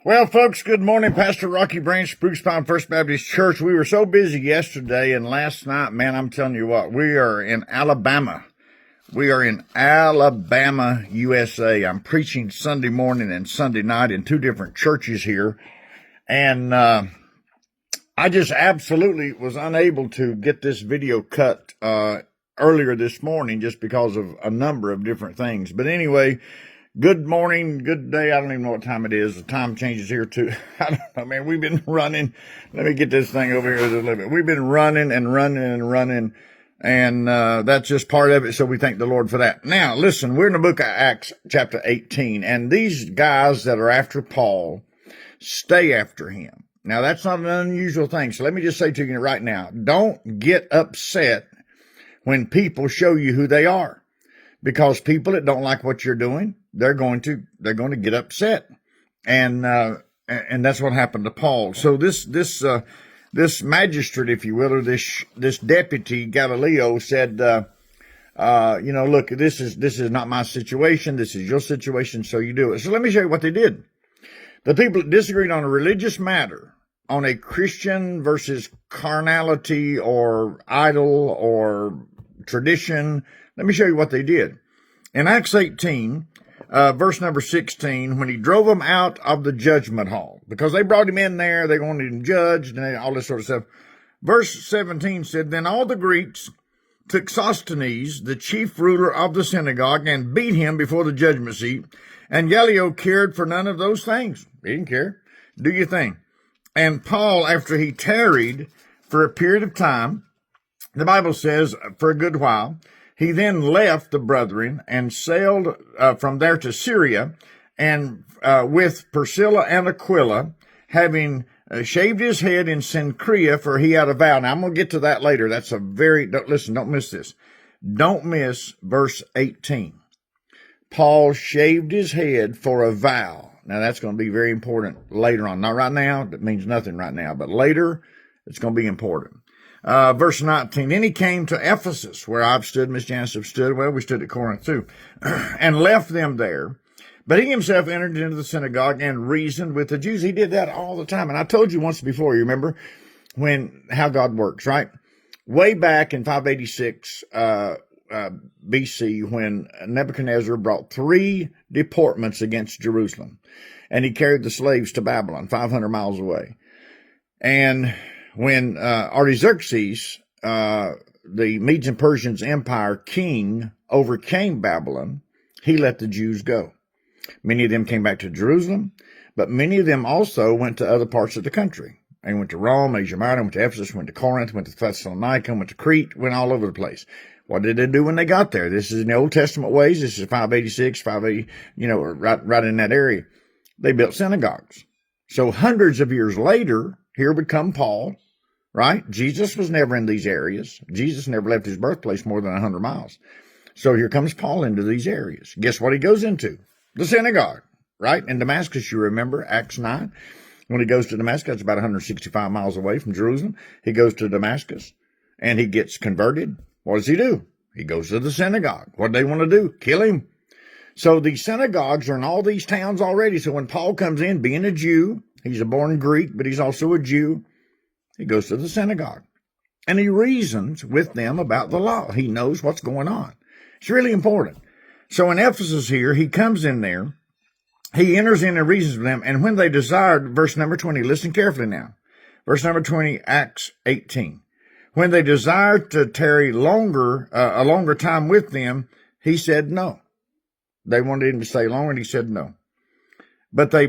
Well, folks, good morning. Pastor Rocky Branch, Spruce Pine First Baptist Church. We were so busy yesterday and last night, man, I'm telling you what, we are in Alabama. We are in Alabama, USA. I'm preaching Sunday morning and Sunday night in two different churches here. And I just absolutely was unable to get this video cut earlier this morning just because of a number of different things. But anyway, good morning, good day. I don't even know what time it is. The time changes here too. I don't know, man. We've been running. Let me get this thing over here a little bit. We've been running and running and running. And that's just part of it, so we thank the Lord for that. Now, listen, we're in the book of Acts, chapter 18, and these guys that are after Paul stay after him. Now, that's not an unusual thing, so let me just say to you right now, don't get upset when people show you who they are, because people that don't like what you're doing, they're going to get upset, and that's what happened to Paul. So this magistrate, if you will, or this deputy Galileo said, look, this is not my situation. This is your situation. So you do it. So let me show you what they did. The people that disagreed on a religious matter, on a Christian versus carnality or idol or tradition. Let me show you what they did. In Acts 18, verse number 16, when he drove them out of the judgment hall, because they brought him in there, they wanted him judged and all this sort of stuff. Verse 17 said, then all the Greeks took Sosthenes, the chief ruler of the synagogue, and beat him before the judgment seat. And Gallio cared for none of those things. He didn't care. Do your thing. And Paul, after he tarried for a period of time, the Bible says for a good while, he then left the brethren and sailed from there to Syria, and with Priscilla and Aquila, having shaved his head in Cenchrea, for he had a vow. Now, I'm going to get to that later. That's don't miss this. Don't miss verse 18. Paul shaved his head for a vow. Now, that's going to be very important later on. Not right now. That means nothing right now. But later, it's going to be important. Verse 19, then he came to Ephesus, where I've stood, Miss Janice have stood. Well, we stood at Corinth too, and left them there. But he himself entered into the synagogue and reasoned with the Jews. He did that all the time. And I told you once before, you remember, how God works, right? Way back in 586 BC, when Nebuchadnezzar brought 3 deportments against Jerusalem, and he carried the slaves to Babylon, 500 miles away. And when Artaxerxes, the Medes and Persians empire king, overcame Babylon, he let the Jews go. Many of them came back to Jerusalem, but many of them also went to other parts of the country. They went to Rome, Asia Minor, went to Ephesus, went to Corinth, went to Thessalonica, went to Crete, went all over the place. What did they do when they got there? This is in the Old Testament ways. This is 586, 580, right in that area. They built synagogues. So hundreds of years later, here would come Paul, right? Jesus was never in these areas. Jesus never left his birthplace more than 100 miles. So here comes Paul into these areas. Guess what he goes into? The synagogue, right? In Damascus, you remember, Acts 9. When he goes to Damascus, it's about 165 miles away from Jerusalem. He goes to Damascus and he gets converted. What does he do? He goes to the synagogue. What do they want to do? Kill him. So these synagogues are in all these towns already. So when Paul comes in, being a Jew, he's a born Greek, but he's also a Jew. He goes to the synagogue and he reasons with them about the law. He knows what's going on. It's really important. So in Ephesus here, he comes in there. He enters in and reasons with them. And when they desired, verse number 20, listen carefully now. Verse number 20, Acts 18. When they desired to tarry a longer time with them, he said no. They wanted him to stay longer, and he said no. But they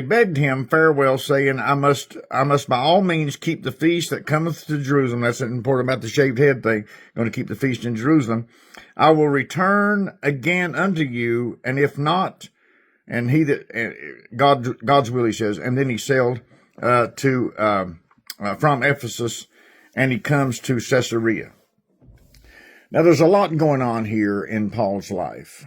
begged him farewell, saying, I must by all means keep the feast that cometh to Jerusalem. That's important about the shaved head thing. Going to keep the feast in Jerusalem. I will return again unto you, and if not, and God's will, he says. And then he sailed from Ephesus, and he comes to Caesarea. Now, there's a lot going on here in Paul's life.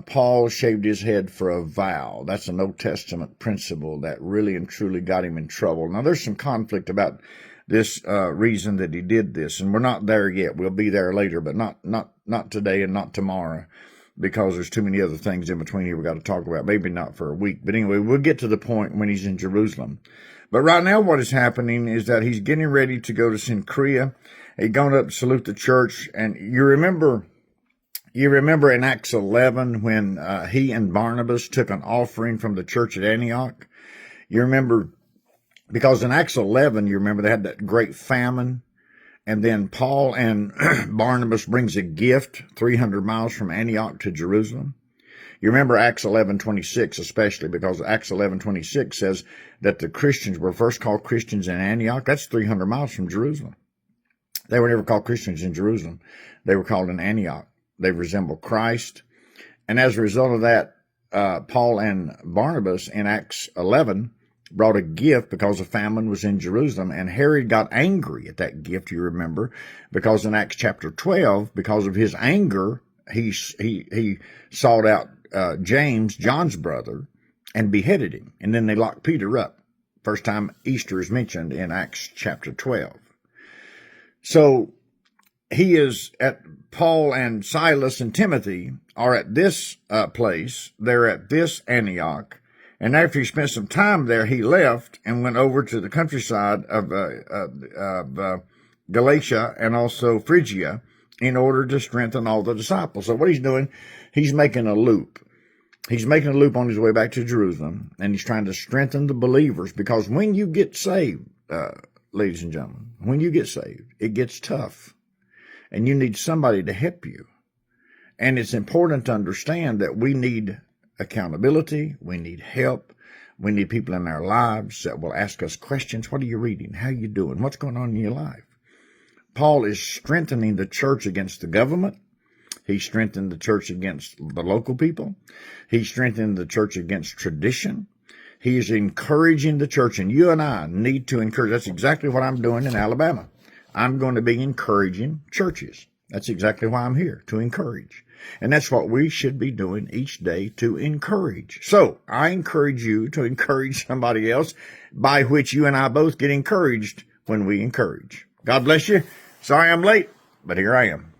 Paul shaved his head for a vow. That's an Old Testament principle that really and truly got him in trouble. Now, there's some conflict about this reason that he did this, and we're not there yet. We'll be there later, but not today and not tomorrow. because there's too many other things in between here we got to talk about. Maybe not for a week. But anyway, we'll get to the point when he's in Jerusalem. But right now what is happening is that he's getting ready to go to Cenchrea. He's going up to salute the church. And you remember in Acts 11 when he and Barnabas took an offering from the church at Antioch? You remember, because in Acts 11, you remember they had that great famine. And then Paul and Barnabas brings a gift 300 miles from Antioch to Jerusalem. You remember Acts 11:26 especially, because Acts 11:26 says that the Christians were first called Christians in Antioch. That's 300 miles from Jerusalem. They were never called Christians in Jerusalem. They were called in Antioch. They resemble Christ. And as a result of that, Paul and Barnabas in Acts 11 brought a gift because a famine was in Jerusalem, and Herod got angry at that gift, you remember, because in Acts chapter 12, because of his anger, he sought out James, John's brother, and beheaded him. And then they locked Peter up. First time Easter is mentioned in Acts chapter 12. So he is at, Paul and Silas and Timothy are at this place. They're at this Antioch. And after he spent some time there, he left and went over to the countryside of Galatia and also Phrygia in order to strengthen all the disciples. So what he's doing, he's making a loop. He's making a loop on his way back to Jerusalem, and he's trying to strengthen the believers, because when you get saved, ladies and gentlemen, when you get saved, it gets tough, and you need somebody to help you. And it's important to understand that we need accountability. We need help. We need people in our lives that will ask us questions. What are you reading? How are you doing? What's going on in your life? Paul is strengthening the church against the government. He strengthened the church against the local people. He strengthened the church against tradition. He is encouraging the church, and you and I need to encourage. That's exactly what I'm doing in Alabama. I'm going to be encouraging churches. That's exactly why I'm here, to encourage. And that's what we should be doing each day, to encourage. So I encourage you to encourage somebody else, by which you and I both get encouraged when we encourage. God bless you. Sorry I'm late, but here I am.